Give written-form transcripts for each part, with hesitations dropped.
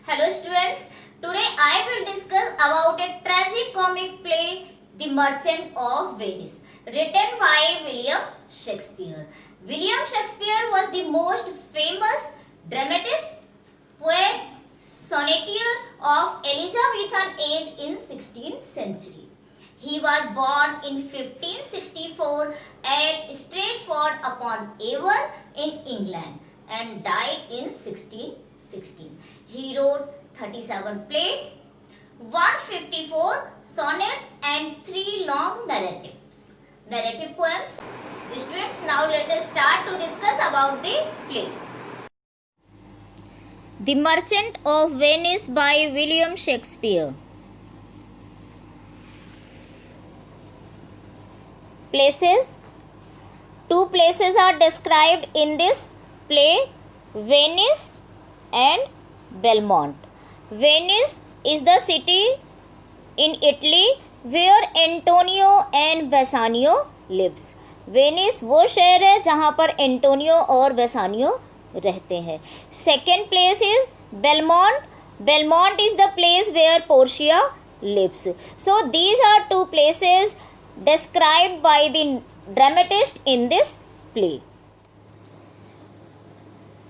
Hello students, today I will discuss about a tragicomic play, The Merchant of Venice, written by William Shakespeare. William Shakespeare was the most famous dramatist, poet, sonneteer of Elizabethan age in 16th century. He was born in 1564 at Stratford upon Avon in England and died in 1616. He wrote 37 plays, 154 sonnets and 3 long narrative poems. Students, now let us start to discuss about the play. The Merchant of Venice by William Shakespeare. Places. Two places are described in this play, Venice and Belmont. Venice is the city in Italy where Antonio and Bassanio lives. Venice वो शहर है जहाँ पर Antonio और Bassanio रहते हैं. Second place is Belmont. Belmont is the place where Portia lives. So these are two places described by the dramatist in this play.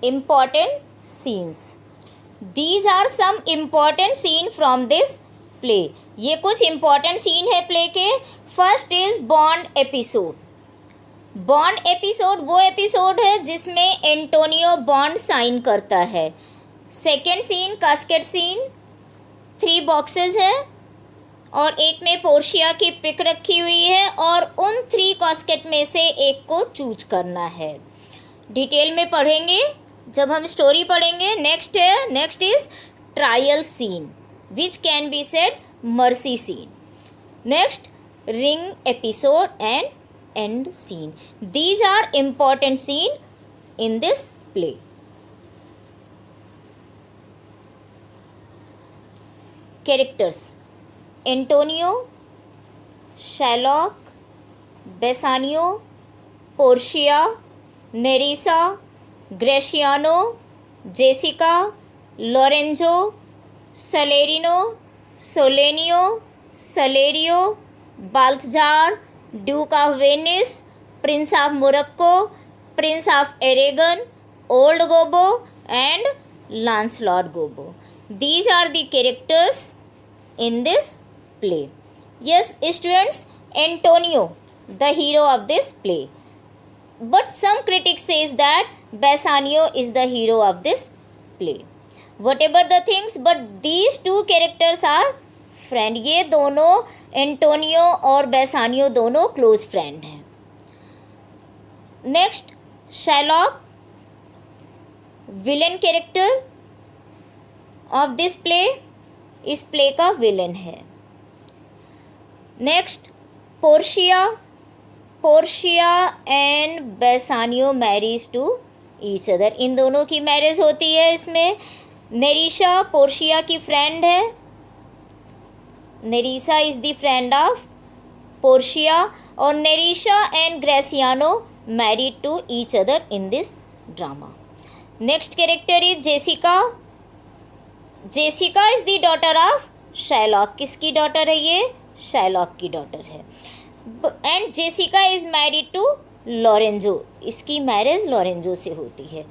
Important scenes. These are some important scene from this play. ये कुछ important scene है play के. First is bond episode. Bond episode वो episode है जिसमें Antonio bond sign करता है. Second scene casket scene. 3 boxes है और एक में पोर्शिया की पिक रखी हुई है और उन 3 कास्केट में से एक को चूज करना है. डिटेल में पढ़ेंगे जब हम स्टोरी पढ़ेंगे. Next is trial scene which can be said mercy scene. Next ring episode and end scene. These are important scene in this play. Characters: Antonio, Shylock, Bassanio, Portia, Nerissa, Gratiano, Jessica, Lorenzo, Salerino, Solenio, Salerio, Balthazar, Duke of Venice, Prince of Morocco, Prince of Aragon, Old Gobbo and Lancelot Gobbo. These are the characters in this play. Yes, students, Antonio, the hero of this play. But some critics says that Bassanio is the hero of this play. Whatever the things, but these two characters are friend. ये दोनों Antonio और Bassanio दोनों close friend हैं. Next Shylock, villain character of this play. इस play का villain है. Next Portia. Portia and Bassanio marriage to each other. इन दोनों की मैरिज होती है इसमें. नेरिशा पोर्शिया की फ्रेंड है. Nerissa is the friend of Portia और Nerissa and Graciano married to each other in this drama. Next character is Jessica. Jessica is the daughter of Shylock. किसकी daughter है ये? Shylock की daughter है. And Jessica is married to Lorenzo. इसकी marriage Lorenzo से होती है.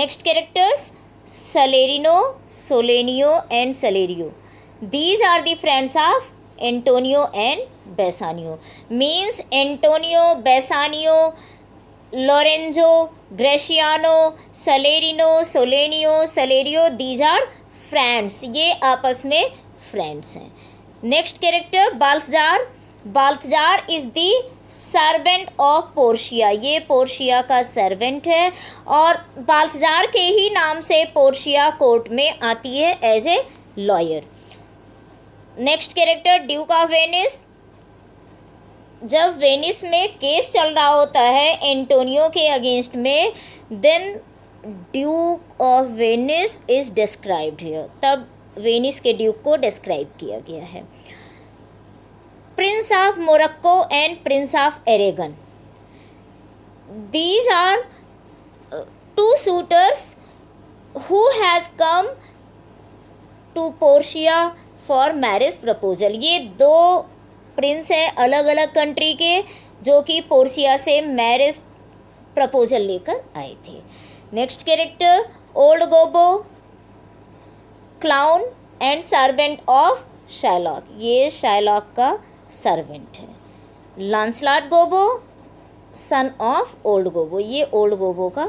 Next characters Salerino, Solenio and Salerio. These are the friends of Antonio and Bassanio. Means Antonio, Bassanio, Lorenzo, Gratiano, Salerino, Solenio, Salerio. These are friends. ये आपस में friends हैं. Next character Balthazar. Balthazar is the servant of Portia. ये Portia का servant है और बाल्थजार के ही नाम से पोर्शिया कोर्ट में आती है as a lawyer. Next character duke of Venice. जब वेनिस में केस चल रहा होता है एंटोनियो के अगेंस्ट में, then duke of Venice is described here. तब वेनिस के ड्यूक को डिस्क्राइब किया गया है. Prince of Morocco and prince of Aragon. These are 2 suitors who has come to Portia for marriage proposal. ये दो प्रिंस हैं अलग अलग कंट्री के जो कि पोर्शिया से मैरिज प्रपोजल लेकर आए थे। Next character old Gobbo, clown and servant of Shylock. ये शाइलॉक का सर्वेंट है। Launcelot Gobo son of old गोबो, ये ओल्ड गोबो का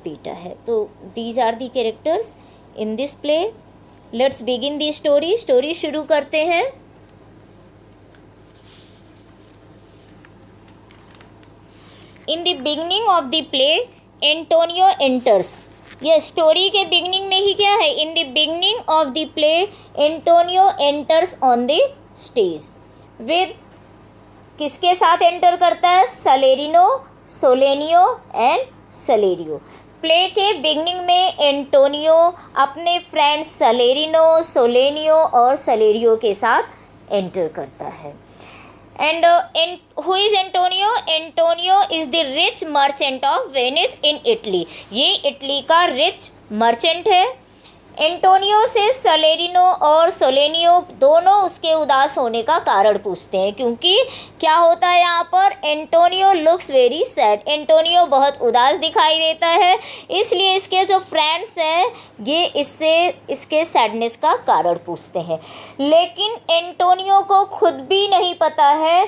बेटा है। तो these are the characters in this play. Let's begin the story. Story शुरू करते हैं। In the beginning of the play Antonio enters. ये स्टोरी के बिगनिंग में ही क्या है, in the beginning of the play Antonio enters on the stage with, किसके साथ एंटर करता है, Salarino, Solanio and Salerio. Play के बिगनिंग में एंटोनियो अपने फ्रेंड्स सलेरिनो, सोलेनियो और सलेरियो के साथ एंटर करता है। And who is Antonio? Antonio is the rich merchant of Venice in Italy. ये इटली का रिच मर्चेंट है। एंटोनियो से सलेरिनो और सोलेनियो दोनों उसके उदास होने का कारण पूछते हैं, क्योंकि क्या होता है यहाँ पर, Antonio looks very sad. Antonio बहुत उदास दिखाई देता है, इसलिए इसके जो फ्रेंड्स हैं ये इससे इसके सैडनेस का कारण पूछते हैं। लेकिन एंटोनियो को खुद भी नहीं पता है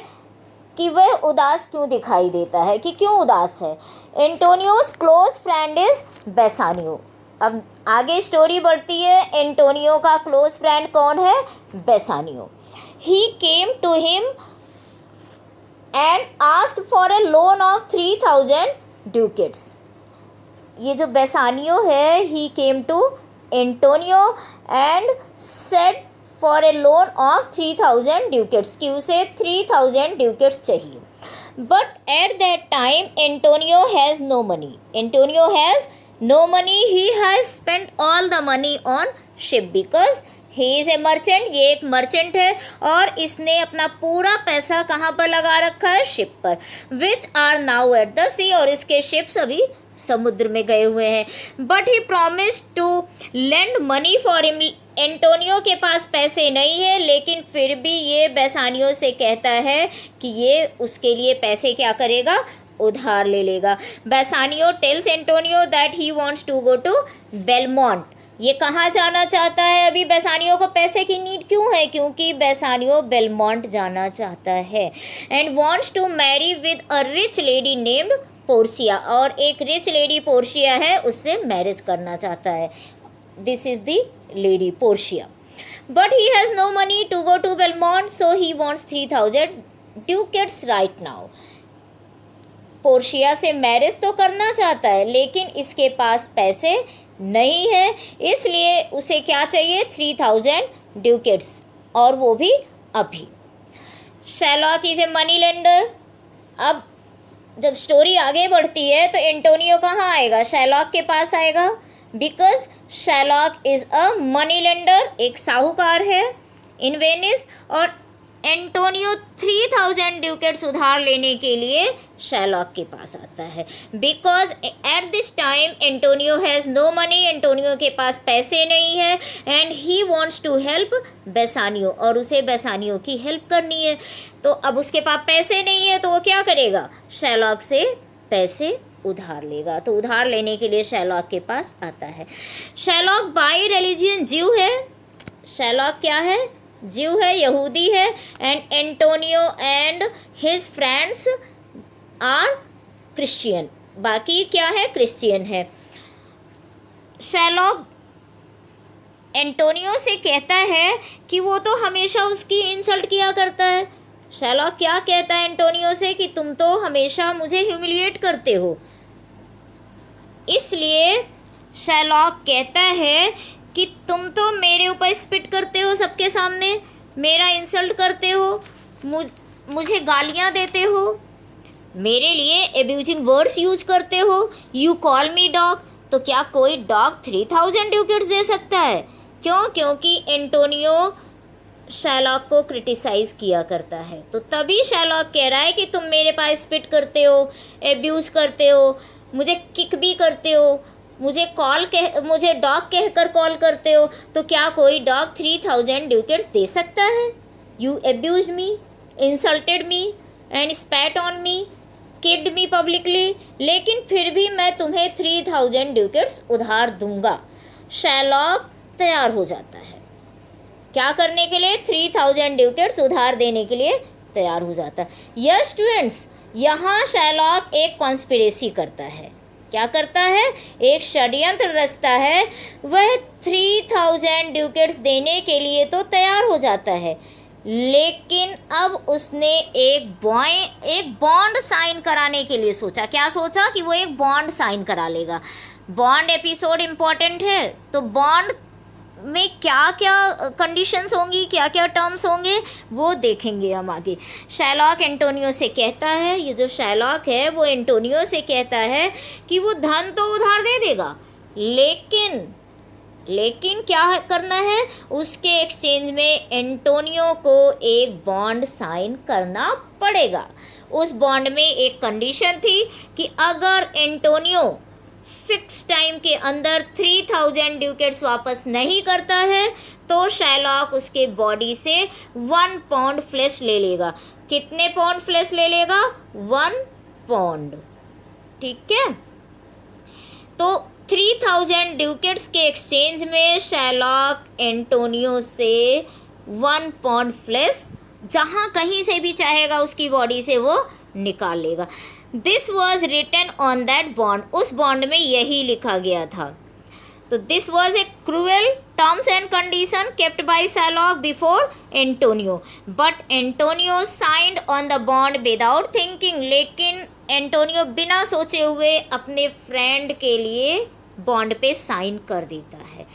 कि वह उदास क्यों दिखाई देता है, कि क्यों उदास है। एंटोनियोज क्लोज फ्रेंड इज बेसानियो। अब आगे स्टोरी बढ़ती है। एंटोनियो का क्लोज फ्रेंड कौन है? Bassanio. He came to him and asked for a loan of 3000 ducats. ये जो बेसानियो है, he came to Antonio and said for a loan of 3000 ducats, कि उसे 3000 ड्यूकेट्स चाहिए। But at that time Antonio has no money. Antonio has no money, he has spent all the money on ship because he is a merchant। ये एक merchant है और इसने अपना पूरा पैसा कहाँ पर लगा रखा है? शिप पर, which are now at the sea। और इसके शिप्स अभी समुद्र में गए हुए हैं। But he promised to lend money for him। Antonio के पास पैसे नहीं है, लेकिन फिर भी ये बेसानियो से कहता है कि ये उसके लिए पैसे क्या करेगा? उधार ले लेगा। Bassanio tells Antonio that he wants to go to Belmont. ये कहाँ जाना चाहता है? अभी बेसानियो को पैसे की नीड क्यों है? क्योंकि बेसानियो बेलमोंट जाना चाहता है। And wants to marry with a rich lady named Portia. और एक रिच लेडी पोर्शिया है, उससे मैरिज करना चाहता है। This is the lady Portia. But he has no money to go to Belmont, so he wants 3000 ducats right now. Portia से marriage तो करना चाहता है, लेकिन इसके पास पैसे नहीं है, इसलिए उसे क्या चाहिए? 3000 ड्यूकेट्स, और वो भी अभी। Shylock is a money lender. अब जब स्टोरी आगे बढ़ती है तो एंटोनियो कहाँ आएगा? शाइलॉक के पास आएगा, because Shylock is a money lender, एक साहूकार है इन वेनिस। और एंटोनियो 3000 ड्यूकेट्स उधार लेने के लिए शाइलॉक के पास आता है। Because at this time Antonio has no money. Antonio के पास पैसे नहीं है and he wants to help Bassanio, और उसे बेसानियो की हेल्प करनी है। तो अब उसके पास पैसे नहीं है तो वो क्या करेगा? शाइलॉक से पैसे उधार लेगा। तो उधार लेने के लिए शाइलॉक के पास आता है। शाइलॉक बाय रिलीजियन ज्यू है। शाइलॉक क्या है? ज्यू है, यहूदी है। And Antonio and his friends are Christian. बाकी क्या है? क्रिश्चियन है। शाइलॉक एंटोनियो से कहता है कि वो तो हमेशा उसकी इंसल्ट किया करता है। शाइलॉक क्या कहता है एंटोनियो से? कि तुम तो हमेशा मुझे ह्यूमिलिएट करते हो। इसलिए शाइलॉक कहता है कि तुम तो मेरे ऊपर स्पिट करते हो सबके सामने, मेरा इंसल्ट करते हो, मुझे गालियाँ देते हो, मेरे लिए एब्यूजिंग वर्ड्स यूज करते हो। You call me dog. तो क्या कोई डॉग 3000 ड्यूकेट्स दे सकता है? क्यों? क्योंकि एंटोनियो शाइलॉक को क्रिटिसाइज़ किया करता है। तो तभी शाइलॉक कह रहा है कि तुम मेरे पास स्पिट करते हो, एब्यूज़ करते हो, मुझे किक भी करते हो, मुझे डॉग कहकर कॉल करते हो, तो क्या कोई डॉग 3000 ducats दे सकता है? You abused me, insulted me and spat on me, kicked me publicly, लेकिन फिर भी मैं तुम्हें 3000 ducats उधार दूंगा। शैलॉक तैयार हो जाता है। क्या करने के लिए? 3000 ducats उधार देने के लिए तैयार हो जाता है। यस स्टूडेंट्स, यहाँ शैलॉक एक कॉन्स्पिरेसी करता है। क्या करता है? एक षड्यंत्र रचता है। वह 3000 ducats देने के लिए तो तैयार हो जाता है, लेकिन अब उसने एक बॉन्ड साइन कराने के लिए सोचा। क्या सोचा? कि वो एक बॉन्ड साइन करा लेगा। बॉन्ड एपिसोड इम्पॉर्टेंट है, तो बॉन्ड में क्या क्या कंडीशंस होंगी, क्या क्या टर्म्स होंगे, वो देखेंगे हम आगे। शैलॉक एंटोनियो से कहता है, ये जो शैलॉक है वो एंटोनियो से कहता है कि वो धन तो उधार दे देगा, लेकिन क्या करना है? उसके एक्सचेंज में एंटोनियो को एक बॉन्ड साइन करना पड़ेगा। उस बॉन्ड में एक कंडीशन थी कि अगर एंटोनियो फिक्स टाइम के अंदर 3000 ducats वापस नहीं करता है, तो शैलॉक उसके बॉडी से 1 pound फ्लैश ले लेगा। कितने पाउंड फ्लैश ले लेगा? 1 pound। ठीक है, तो 3000 ducats के एक्सचेंज में शैलॉक एंटोनियो से 1 pound फ्लैश जहाँ कहीं से भी चाहेगा उसकी बॉडी से वो निकाल लेगा। This was written on that bond, उस बॉन्ड में यही लिखा गया था। तो this was a cruel terms and condition kept by Shylock before Antonio, but Antonio signed on the bond without thinking, लेकिन एंटोनियो बिना सोचे हुए अपने फ्रेंड के लिए बॉन्ड पे साइन कर देता है।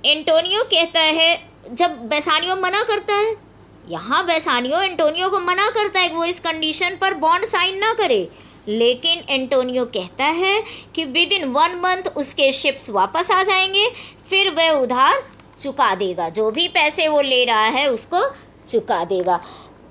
एंटोनियो कहता है, जब बेसानियो मना करता है, यहाँ बेसानियो एंटोनियो को मना करता है कि वो इस कंडीशन पर बॉन्ड साइन ना करे, लेकिन एंटोनियो कहता है कि विद इन 1 month उसके शिप्स वापस आ जाएंगे, फिर वह उधार चुका देगा, जो भी पैसे वो ले रहा है उसको चुका देगा।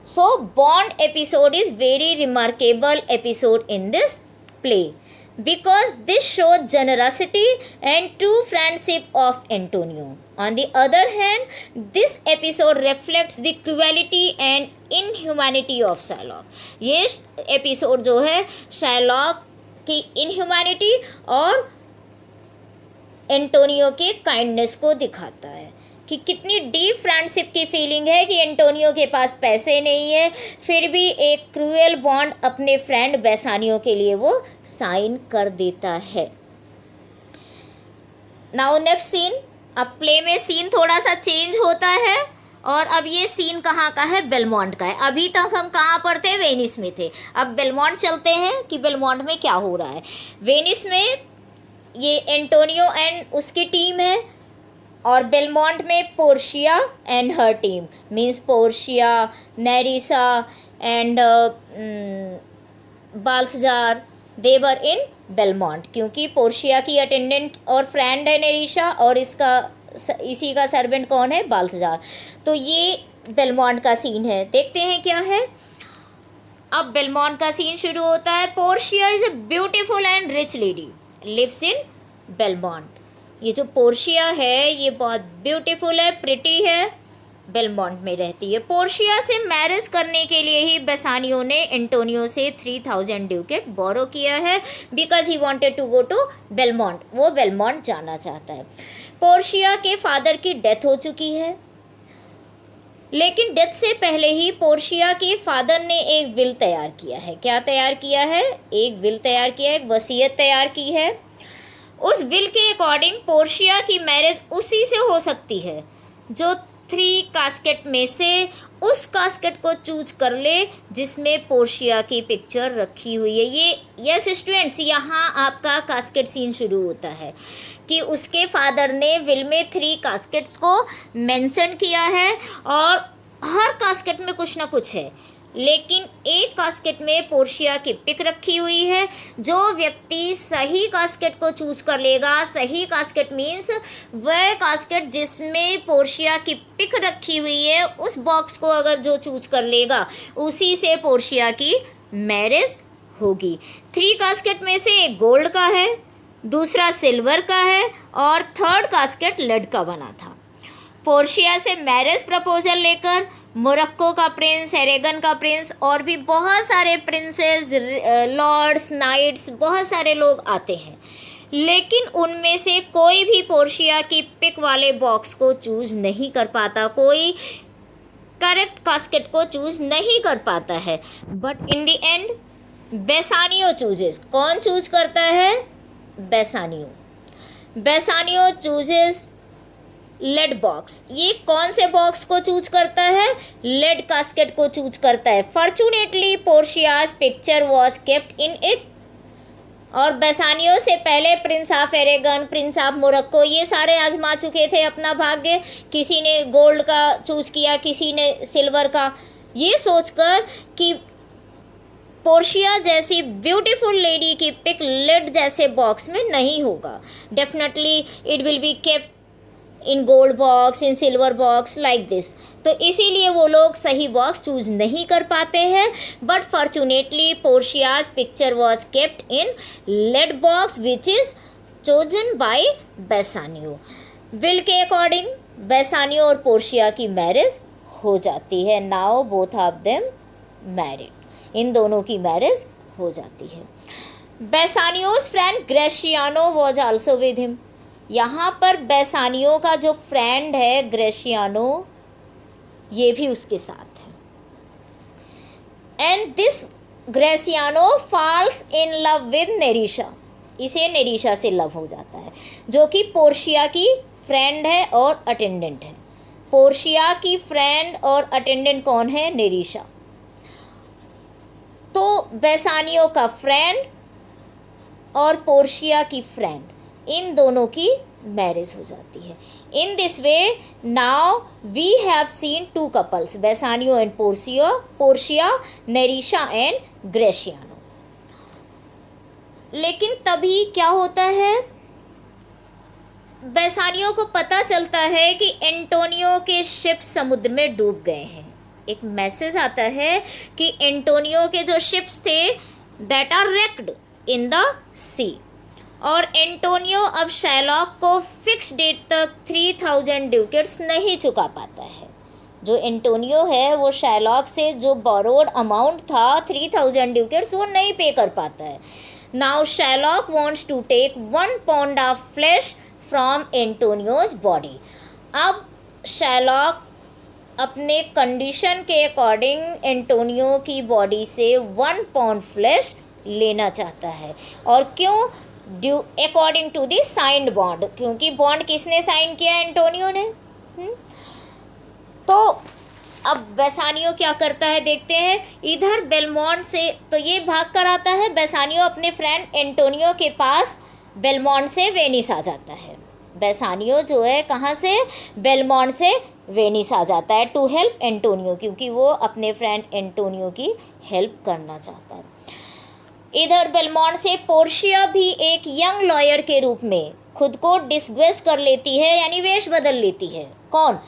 So bond episode is very remarkable episode in this play, because this shows generosity and true friendship of Antonio. On the other hand, this episode reflects the cruelty and inhumanity of Shylock. ये episode जो है Sherlock की inhumanity और Antonio के kindness को दिखाता है कि कितनी डीप फ्रेंडशिप की फीलिंग है कि एंटोनियो के पास पैसे नहीं है, फिर भी एक क्रूएल बॉन्ड अपने फ्रेंड बेसानियो के लिए वो साइन कर देता है। नाउ नेक्स्ट सीन, अब प्ले में सीन थोड़ा सा चेंज होता है और अब ये सीन कहाँ का है? बेलमोंट का है। अभी तक हम कहाँ पर थे? वेनिस में थे। अब बेलमोंट चलते हैं कि बेलमोंट में क्या हो रहा है। वेनिस में ये एंटोनियो एंड उसकी टीम है और बेलमोंट में Portia and her team, means Portia, Nerissa and Balthazar, they were in Belmont, क्योंकि पोर्शिया की अटेंडेंट और फ्रेंड है नेरिसा और इसी का सर्वेंट कौन है? बाल्थजार। तो ये बेलमोंट का सीन है, देखते हैं क्या है। अब बेलमोंट का सीन शुरू होता है। Portia is a beautiful and rich lady lives in Belmont. ये जो पोर्शिया है ये बहुत ब्यूटीफुल है, प्रिटी है, बेलमोंट में रहती है। पोर्शिया से मैरिज करने के लिए ही बेसानियो ने एंटोनियो से 3000 ducat बोरो किया है, because he wanted to go to Belmont, वो बेलमोंट जाना चाहता है। पोर्शिया के फादर की डेथ हो चुकी है, लेकिन डेथ से पहले ही पोर्शिया के फादर ने एक विल तैयार किया है। क्या तैयार किया है? एक विल तैयार किया है, एक वसीयत तैयार की है। उस विल के अकॉर्डिंग पोर्शिया की मैरिज उसी से हो सकती है जो 3 कास्केट में से उस कास्केट को चूज कर ले जिसमें पोर्शिया की पिक्चर रखी हुई है। ये यस स्टूडेंट्स, यहाँ आपका कास्केट सीन शुरू होता है कि उसके फादर ने विल में 3 कास्केट्स को मेंशन किया है और हर कास्केट में कुछ ना कुछ है, लेकिन एक कास्केट में पोर्शिया की पिक रखी हुई है। जो व्यक्ति सही कास्केट को चूज कर लेगा, सही कास्केट मीन्स वह कास्केट जिसमें पोर्शिया की पिक रखी हुई है, उस बॉक्स को अगर जो चूज कर लेगा उसी से पोर्शिया की मैरिज होगी। 3 कास्केट में से एक गोल्ड का है, दूसरा सिल्वर का है और थर्ड कास्केट लेड का बना था। पोर्शिया से मैरिज प्रपोजल लेकर मोरक्को का प्रिंस, एरेगन का प्रिंस और भी बहुत सारे प्रिंसेस, लॉर्ड्स, नाइट्स, बहुत सारे लोग आते हैं, लेकिन उनमें से कोई भी पोर्शिया की पिक वाले बॉक्स को चूज नहीं कर पाता, कोई करेक्ट कास्केट को चूज नहीं कर पाता है। But in the end Bassanio chooses. कौन चूज करता है? Bassanio. Bassanio chooses lead box. ये कौन से बॉक्स को चूज करता है? लेड कास्केट को चूज करता है। Fortunately Portia's picture was kept in it. और बेसानियो से पहले prince of Aragon, prince of Morocco, ये सारे आजमा चुके थे अपना भाग्य। किसी ने गोल्ड का चूज किया, किसी ने सिल्वर का, ये सोचकर कि पोर्शिया जैसी ब्यूटीफुल लेडी की पिक लेड जैसे बॉक्स में नहीं होगा, definitely it will be kept in gold box, in silver box, like this. तो इसीलिए वो लोग सही बॉक्स चूज नहीं कर पाते हैं। But fortunately Portia's picture was kept in lead box which is chosen by Bassanio. Will के अकॉर्डिंग बेसानियो और पोर्शिया की मैरिज हो जाती है। Now both of them married. इन दोनों की मैरिज हो जाती है। Bassanio's friend Gratiano was also with him. यहाँ पर बेसानियो का जो फ्रेंड है ग्रेशियानो, ये भी उसके साथ है। And this Gratiano falls in love with Nerissa. इसे नेरिशा से लव हो जाता है, जो कि पोर्शिया की फ्रेंड है और अटेंडेंट है। पोर्शिया की फ्रेंड और अटेंडेंट कौन है? नेरिशा। तो बेसानियो का फ्रेंड और पोर्शिया की फ्रेंड, इन दोनों की मैरिज हो जाती है। In this way now we have seen two couples, Bassanio and Portia, Nerissa and Gratiano. लेकिन तभी क्या होता है, बेसानियो को पता चलता है कि एंटोनियो के शिप समुद्र में डूब गए हैं। एक मैसेज आता है कि एंटोनियो के जो शिप्स थे that are wrecked in the sea. और एंटोनियो अब शैलॉक को फिक्स डेट तक 3000 ड्यूकेट्स नहीं चुका पाता है। जो एंटोनियो है वो शैलॉक से जो बोरोड अमाउंट था 3000 ड्यूकेट्स, वो नहीं पे कर पाता है। Now Shylock wants to take 1 pound of flesh from Antonio's body. अब शैलॉक अपने कंडीशन के अकॉर्डिंग एंटोनियो की बॉडी से 1 पाउंड फ्लैश लेना चाहता है। और क्यों? Due according to the signed bond, क्योंकि बॉन्ड किसने साइन किया? एंटोनियो ने। तो अब बेसानियो क्या करता है देखते हैं। इधर बेलमोंट से तो ये भाग कर आता है, बेसानियो अपने फ्रेंड एंटोनियो के पास बेलमोंट से वेनिस आ जाता है। बेसानियो जो है कहाँ से? बेलमोंट से वेनिस आ जाता है टू हेल्प एंटोनियो, क्योंकि वो अपने फ्रेंड एंटोनियो की हेल्प करना चाहता है। इधर बेलमोंट से पोर्शिया भी एक यंग लॉयर के रूप में खुद को डिस्ग्रेस कर लेती है, यानी वेश बदल लेती है। कौन?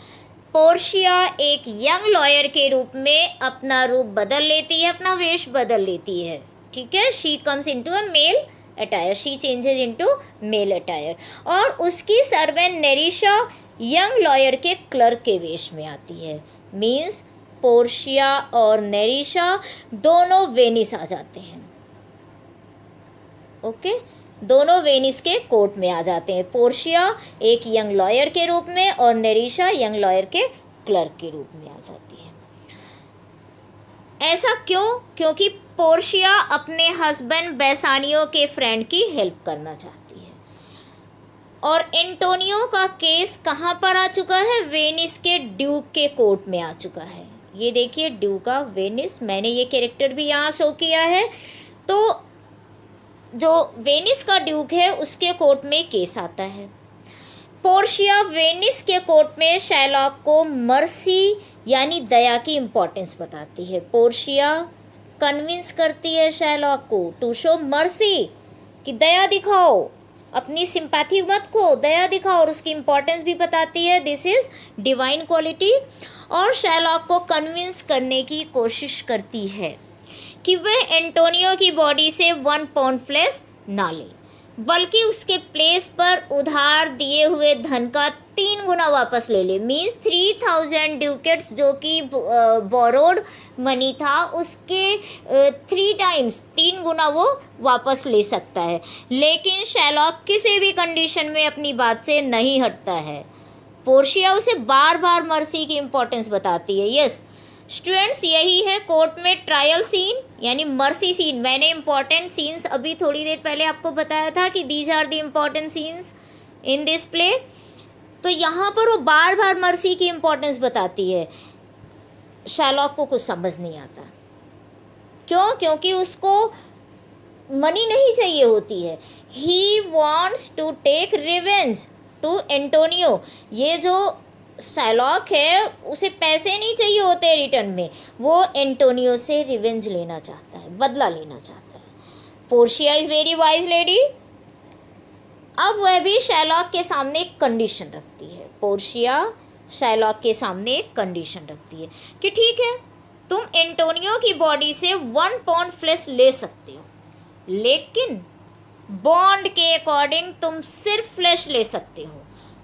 पोर्शिया एक यंग लॉयर के रूप में अपना रूप बदल लेती है, अपना वेश बदल लेती है। ठीक है, she comes into a male attire, she changes into male attire. और उसकी सर्वेंट नेरिशा यंग लॉयर के क्लर्क के वेश में आती है। मीन्स पोर्शिया और नेरिशा दोनों वेनिस आ जाते हैं। ओके, दोनों वेनिस के कोर्ट में आ जाते हैं। पोर्शिया एक यंग लॉयर के रूप में और नेरिशा यंग लॉयर के क्लर्क के रूप में आ जाती है। ऐसा क्यों? क्योंकि पोर्शिया अपने हस्बैंड बेसानियो के फ्रेंड की हेल्प करना चाहती है। और एंटोनियो का केस कहाँ पर आ चुका है? वेनिस के ड्यूक के कोर्ट में आ चुका है। ये देखिए ड्यूक ऑफ वेनिस, मैंने ये कैरेक्टर भी यहाँ शो किया है। तो जो वेनिस का ड्यूक है उसके कोर्ट में केस आता है। पोर्शिया वेनिस के कोर्ट में शैलॉक को मर्सी यानी दया की इम्पोर्टेंस बताती है। पोर्शिया कन्विंस करती है शैलॉक को टू शो मर्सी, कि दया दिखाओ, अपनी सिंपैथी मत खो, दया दिखाओ, और उसकी इम्पोर्टेंस भी बताती है। This is divine quality. और शैलॉक को कन्विंस करने की कोशिश करती है कि वह एंटोनियो की बॉडी से 1 पाउंड फ्लैश ना ले। बल्कि उसके प्लेस पर उधार दिए हुए धन का 3 गुना वापस ले ले। मीन्स 3000 ड्यूकेट्स जो कि बोरोड मनी था उसके 3 टाइम्स 3 गुना वो वापस ले सकता है। लेकिन शैलॉक किसी भी कंडीशन में अपनी बात से नहीं हटता है। पोर्शिया उसे बार बार मर्सी की इम्पोर्टेंस बताती है। यस स्टूडेंट्स, यही है कोर्ट में ट्रायल सीन यानी मर्सी सीन। मैंने इंपॉर्टेंट सीन्स अभी थोड़ी देर पहले आपको बताया था कि these are the important scenes in this play. तो यहाँ पर वो बार बार मर्सी की इम्पोर्टेंस बताती है। शैलॉक को कुछ समझ नहीं आता। क्यों? क्योंकि उसको मनी नहीं चाहिए होती है। He wants to take revenge to Antonio. ये जो शैलॉक है उसे पैसे नहीं चाहिए होते रिटर्न में, वो एंटोनियो से रिवेंज लेना चाहता है, बदला लेना चाहता है। Portia is very wise lady. अब वह भी शैलॉक के सामने एक कंडीशन रखती है। पोर्शिया शैलॉक के सामने एक कंडीशन रखती है कि ठीक है, तुम एंटोनियो की बॉडी से 1 पाउंड फ्लेश ले सकते हो, लेकिन बॉन्ड के अकॉर्डिंग तुम सिर्फ फ्लेश ले सकते हो,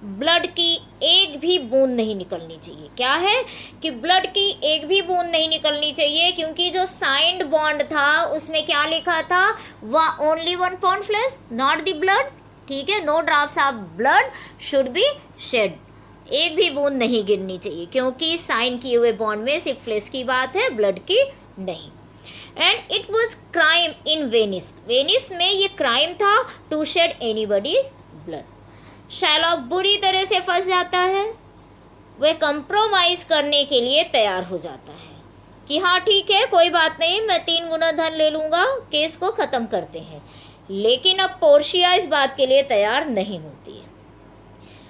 ब्लड की एक भी बूंद नहीं निकलनी चाहिए। क्या है कि ब्लड की एक भी बूंद नहीं निकलनी चाहिए, क्योंकि जो साइंड बॉन्ड था उसमें क्या लिखा था, वह only 1 pound flesh not the blood. ठीक है, no drops of blood should be shed. एक भी बूंद नहीं गिरनी चाहिए, क्योंकि साइन किए हुए बॉन्ड में सिर्फ फ्लेश की बात है, ब्लड की नहीं। And it was crime in Venice. Venice में ये क्राइम था to shed anybody's blood. Shylock बुरी तरह से फंस जाता है। वह कंप्रोमाइज़ करने के लिए तैयार हो जाता है कि हाँ ठीक है, कोई बात नहीं, मैं 3 गुना धन ले लूँगा, केस को ख़त्म करते हैं। लेकिन अब पोर्शिया इस बात के लिए तैयार नहीं होती है।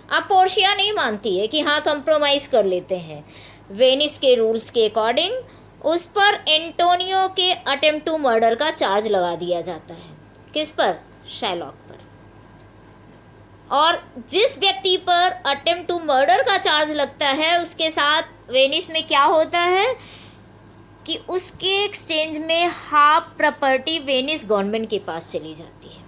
अब पोर्शिया नहीं मानती है कि हाँ कंप्रोमाइज़ कर लेते हैं। वेनिस के रूल्स के अकॉर्डिंग उस पर एंटोनियो के अटेम्प्ट टू मर्डर का चार्ज लगा दिया जाता है। किस पर? शैलॉक पर। और जिस व्यक्ति पर अटेम्प्ट टू मर्डर का चार्ज लगता है उसके साथ वेनिस में क्या होता है कि उसके एक्सचेंज में हाफ प्रॉपर्टी वेनिस गवर्नमेंट के पास चली जाती है।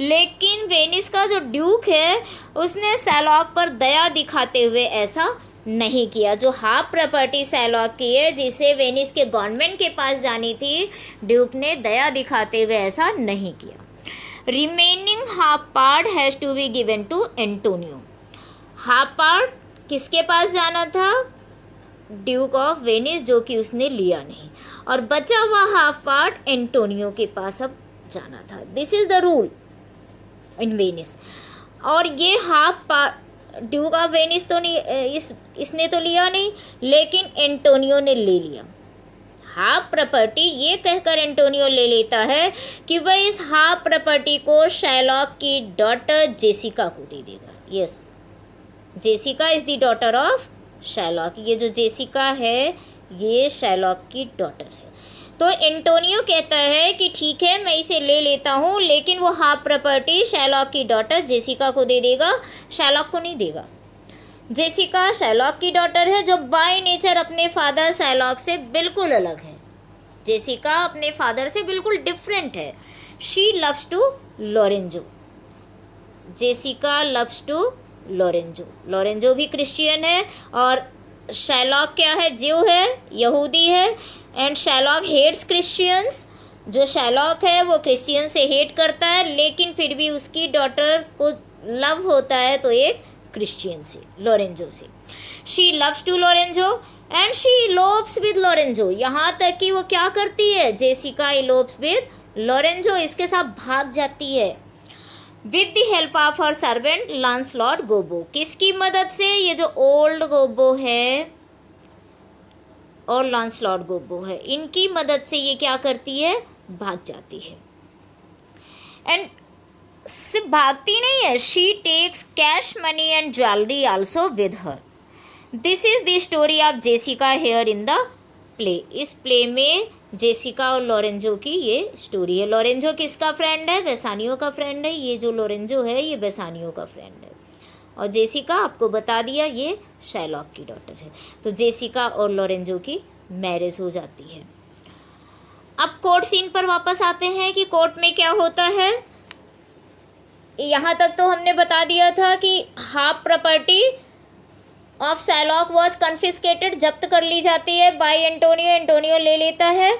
लेकिन वेनिस का जो ड्यूक है उसने शैलॉक पर दया दिखाते हुए ऐसा नहीं किया। जो हाफ प्रॉपर्टी शैलॉक की है जिसे वेनिस के गवर्नमेंट के पास जानी थी, ड्यूक ने दया दिखाते हुए ऐसा नहीं किया। Remaining half part has to be given to Antonio. Half part किसके पास जाना था? ड्यूक ऑफ वेनिस, जो कि उसने लिया नहीं, और बचा हुआ हाफ पार्ट एंटोनियो के पास अब जाना था। This is the rule in Venice. और ये half part Duke of Venice तो नहीं, इसने तो लिया नहीं, लेकिन एंटोनियो ने ले लिया। हाफ प्रॉपर्टी ये कहकर एंटोनियो ले लेता है कि वह इस हाफ प्रॉपर्टी को शैलॉक की डॉटर जेसिका को दे देगा। Yes, Jessica is the daughter of Sherlock. ये जो जेसिका है ये शैलॉक की डॉटर है। तो एंटोनियो कहता है कि ठीक है, मैं इसे ले लेता हूँ, लेकिन वो हाफ प्रॉपर्टी शैलॉक की डॉटर जेसिका को दे देगा, शैलॉक को नहीं देगा। जेसिका शैलॉक की डॉटर है, जो बाय नेचर अपने फादर शैलॉक से बिल्कुल अलग है। जेसिका अपने फादर से बिल्कुल डिफरेंट है। She loves to Lorenzo. Jessica loves to Lorenzo. Lorenzo भी क्रिश्चियन है और शैलॉक क्या है? ज्यू है, यहूदी है। And Shylock hates Christians. जो शैलॉक है वो क्रिश्चियन से हेट करता है, लेकिन फिर भी उसकी डॉटर को लव होता है तो एक क्रिश्चियन से, लोरेंजो से। She loves to Lorenzo and she elopes with Lorenzo. यहाँ तक कि वो क्या करती है? जेसिका इलोप्स विद लोरेंजो, इसके साथ भाग जाती है with the help of her servant Launcelot Gobbo. किसकी मदद से? ये जो ओल्ड गोबो है और लांसलॉट गोबो है, इनकी मदद से ये क्या करती है? भाग जाती है। एंड सिर्फ भागती नहीं है, she takes cash money and jewellery also with her. This is the story of Jessica here in the play. इस प्ले में जेसिका और लोरेंजो की ये स्टोरी है। लोरेंजो किसका फ्रेंड है? बेसानियो का फ्रेंड है। ये जो लोरेंजो है ये बेसानियो का फ्रेंड है। और जेसिका आपको बता दिया ये शैलॉक की डॉटर है। तो जेसिका और लोरेंजो की मैरिज हो जाती है। अब कोर्ट सीन पर वापस आते हैं कि कोर्ट में क्या होता है। यहाँ तक तो हमने बता दिया था कि half property of Shylock was confiscated, जब्त कर ली जाती है बाय एंटोनियो, एंटोनियो ले लेता है।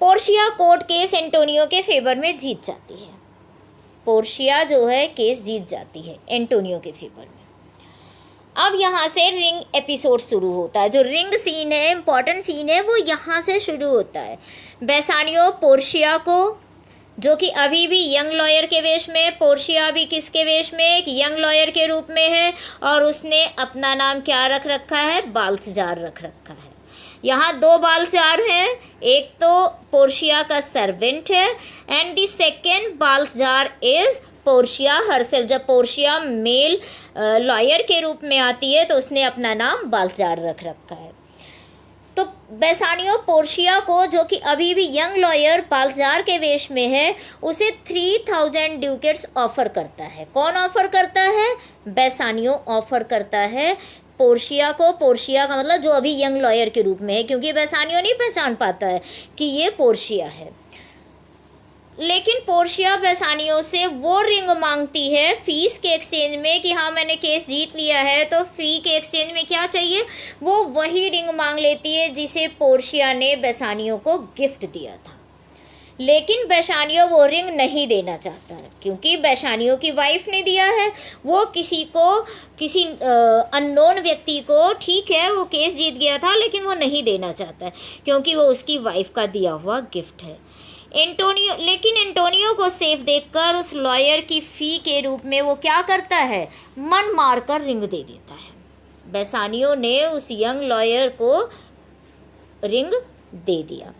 पोर्शिया कोर्ट केस एंटोनियो के फेवर में जीत जाती है, पोर्शिया जो है केस जीत जाती है एंटोनियो के फेवर में। अब यहाँ से रिंग एपिसोड शुरू होता है, जो रिंग सीन है, इम्पॉर्टेंट सीन है, वो यहाँ से शुरू होता है। बेसानियो पोर्शिया को, जो कि अभी भी यंग लॉयर के वेश में, पोर्शिया भी किसके वेश में, एक यंग लॉयर के रूप में है, और उसने अपना नाम क्या रख रखा है, बाल्थजार रख रखा है। यहाँ दो बाल्थजार हैं, एक तो पोर्शिया का सर्वेंट है and the second Balthazar is Portia herself. जब पोर्शिया मेल लॉयर के रूप में आती है तो उसने अपना नाम बाल्थजार रख रखा है। तो बेसानियो पोर्शिया को, जो कि अभी भी यंग लॉयर बाल्थजार के वेश में है, उसे 3000 ड्यूकेट्स ऑफर करता है। कौन ऑफर करता है? बेसानियो ऑफर करता है पोर्शिया को। पोर्शिया का मतलब जो अभी यंग लॉयर के रूप में है, क्योंकि बेसानियो नहीं पहचान पाता है कि ये पोर्शिया है। लेकिन पोर्शिया बेसानियो से वो रिंग मांगती है फीस के एक्सचेंज में कि हाँ मैंने केस जीत लिया है, तो फ़ी के एक्सचेंज में क्या चाहिए, वो वही रिंग मांग लेती है जिसे पोर्शिया ने बेसानियो को गिफ्ट दिया था। लेकिन बेसानियो वो रिंग नहीं देना चाहता है, क्योंकि बेसानियो की वाइफ ने दिया है। वो किसी अननोन व्यक्ति को, ठीक है वो केस जीत गया था, लेकिन वो नहीं देना चाहता है क्योंकि वो उसकी वाइफ का दिया हुआ गिफ्ट है। लेकिन एंटोनियो को सेफ देखकर उस लॉयर की फ़ी के रूप में वो क्या करता है, मन मारकर रिंग दे देता है। बेसानियो ने उस यंग लॉयर को रिंग दे दिया।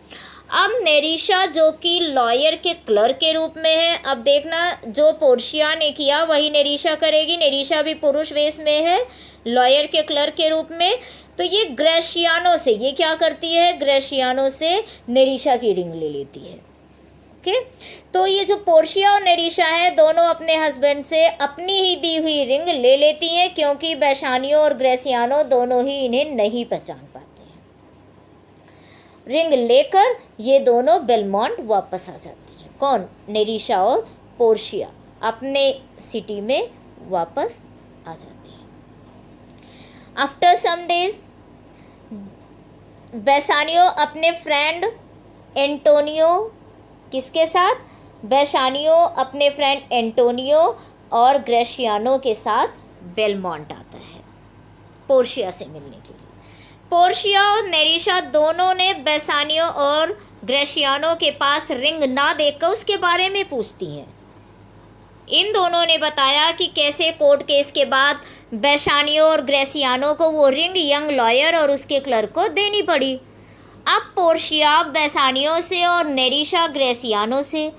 अब नेरिशा, जो कि लॉयर के क्लर्क के रूप में है, अब देखना जो पोर्शिया ने किया वही नेरिशा करेगी। नेरिशा भी पुरुष वेश में है, लॉयर के क्लर्क के रूप में। तो ये ग्रेशियानो से, ये क्या करती है, ग्रेशियानो से नेरिशा की रिंग ले लेती है। ओके, तो ये जो पोर्शिया और नेरिशा है, दोनों अपने हस्बैंड से अपनी ही दी हुई रिंग ले लेती हैं, क्योंकि बेसानियो और ग्रेशियानो दोनों ही इन्हें नहीं पहचान पाते हैं। रिंग लेकर ये दोनों बेलमोंट वापस आ जाती हैं। कौन? नेरिशा और पोर्शिया अपने सिटी में वापस आ जाती हैं। आफ्टर सम डेज बेसानियो अपने फ्रेंड एंटोनियो, किसके साथ? बेसानियो अपने फ्रेंड एंटोनियो और ग्रेशियानो के साथ बेलमोंट आता है पोर्शिया से मिलने के लिए। पोर्शिया और नेरिशा दोनों ने बेसानियो और ग्रेशियानो के पास रिंग ना देखकर उसके बारे में पूछती हैं। इन दोनों ने बताया कि कैसे कोर्ट केस के बाद बेसानियो और ग्रेशियानो को वो रिंग यंग लॉयर और उसके क्लर्क को देनी पड़ी। अब पोर्शिया बेसानियो से और नेरिशा ग्रेशियानो से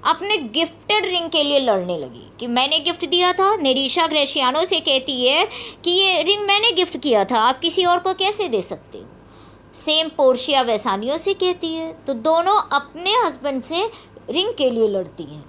अपने गिफ्टेड रिंग के लिए लड़ने लगी कि मैंने गिफ्ट दिया था। नेरिशा ग्रेशियानो से कहती है कि ये रिंग मैंने गिफ्ट किया था, आप किसी और को कैसे दे सकते हो। सेम पोर्शिया बेसानियो से कहती है। तो दोनों अपने हस्बैंड से रिंग के लिए लड़ती हैं।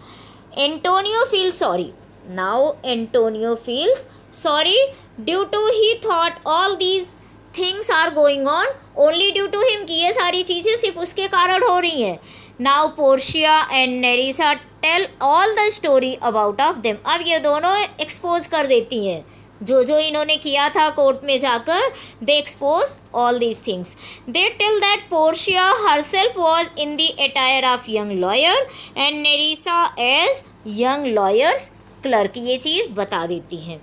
Antonio feels sorry. Now Antonio feels sorry due to he thought all these things are going on only due to him, कि ये सारी चीज़ें सिर्फ उसके कारण हो रही हैं। Now Portia and Nerissa tell all the story about of them. अब ये दोनों एक्सपोज कर देती हैं जो इन्होंने किया था कोर्ट में जाकर। They expose all these things. They tell that Portia herself was in the attire of young lawyer and Nerissa as young lawyer's clerk, ये चीज़ बता देती हैं।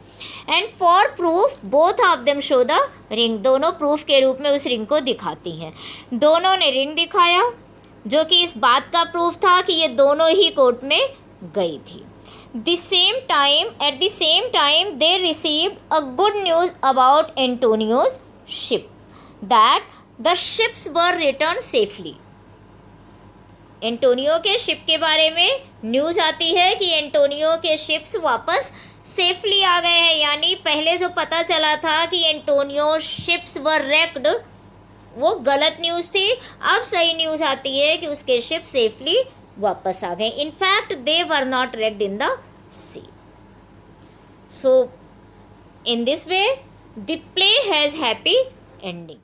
And for proof both of them show the ring, दोनों proof के रूप में उस रिंग को दिखाती हैं। दोनों ने रिंग दिखाया, जो कि इस बात का प्रूफ था कि ये दोनों ही कोर्ट में गई थी। At the same time, they received a good news about Antonio's ship, that the ships were returned safely. Antonio के शिप के बारे में न्यूज़ आती है कि एंटोनियो के शिप्स वापस सेफली आ गए हैं। यानी पहले जो पता चला था कि एंटोनियो शिप्स वर रेक्ड, वो गलत न्यूज़ थी। अब सही न्यूज़ आती है कि उसके शिप सेफली वापस आ गए। In fact they were not wrecked in the sea. So in this way the play has happy ending.